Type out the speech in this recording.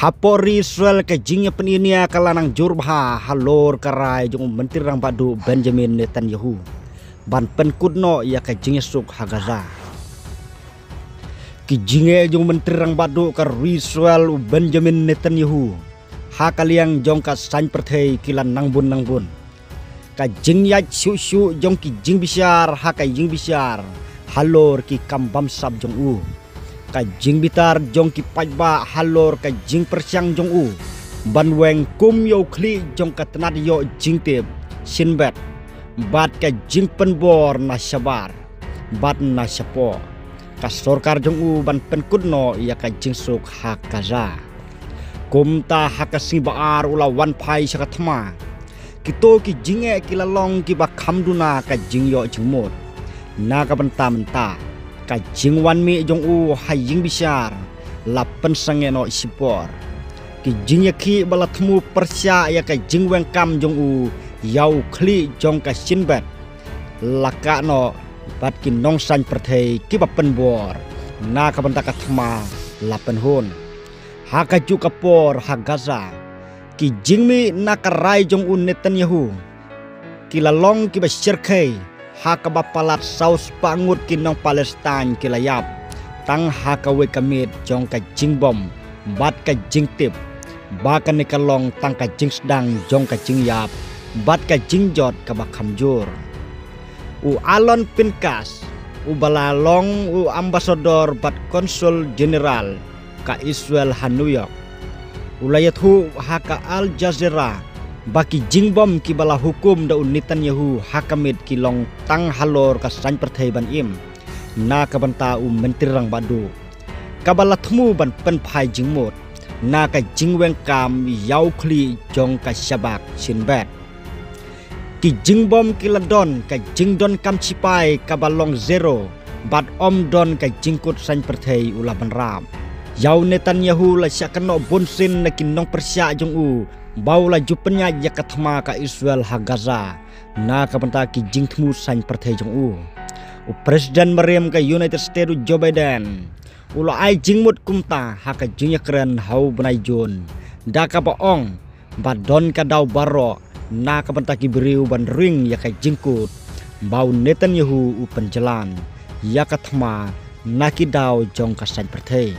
Hapori Israel ke jingnya peninia kalanang jurba halor karai jong menteri rang badu Benjamin Netanyahu ban penkudno ya ke jingnya suk hagaza ki jinge jong menteri rang badu kar Israel Benjamin Netanyahu hakaliang jong ka san perthei kilan nangbun ka jing ya shu jong ki jing bisyar hakai jing bisyar halor ki kambam sab jong u ka jing bitar jong ki pajba halor ka jing persyang jong u banweng kum yo kli jong ka tenat yo jing tip sinbet bat ka jing penbor na syabar bat na syapo ka sorkar jong u ban penkudno ya ka jing suk hakaza kum ta hakasi baar ulawan pai sakatma kito ki jinge kilalong ki ba khamduna ka jing yo jingmot na ka benta ka jing wan mi jong u haying bisyar lapen sangeno isipor ki jing yaki balatmu persya ya ka jing wengkam jong u yau kli jong ka sinbet laka no bat ki nong san perthei ki bapen bor na ka benta ka thma lapen hon haka ju kapor hagaza ki jing mi na ka rai jong u Netanyahu ki lalong ki basyirkai haka bapalat saus pangut kinong Palestine kilayap tang haka we kamit jong ka jing bom bat ka jing tip ba ka nikalong tang ka jing sedang jong ka jing yap bat ka jing jot ka bakhamjur u Alon Pinkas u balalong u ambasador bat konsul general ka Israel ha New York ulayathu haka Al Jazeera baki jingbom ki bala hukum da Netanyahu hakamit kilong tang halor ka san perthei ban im na ka banta menteri rang badu kabala thmu ban pen phai jingmot na ka jingweng kam yau khli jong ka syabak sinbet ki jingbom ki ladon ka jingdon kam chipai kabalong zero bat om don ka jingkut san perthei ula ban ram yau Netanyahu la syakno bonsin na kinong persya jong u baula jupenya ya kathma ka Israel ha Gaza na ka banta ki jingthmu san perthei jong u presiden merem ka United States Joe Biden ula ai jingmut kumta ha ka jingya kren hau banai jon da ka baong badon ka dau baro na ka banta ki beriu ban ring ya ka jingkut bau Netanyahu u penjalan ya kathma na ki dau jong ka san perthei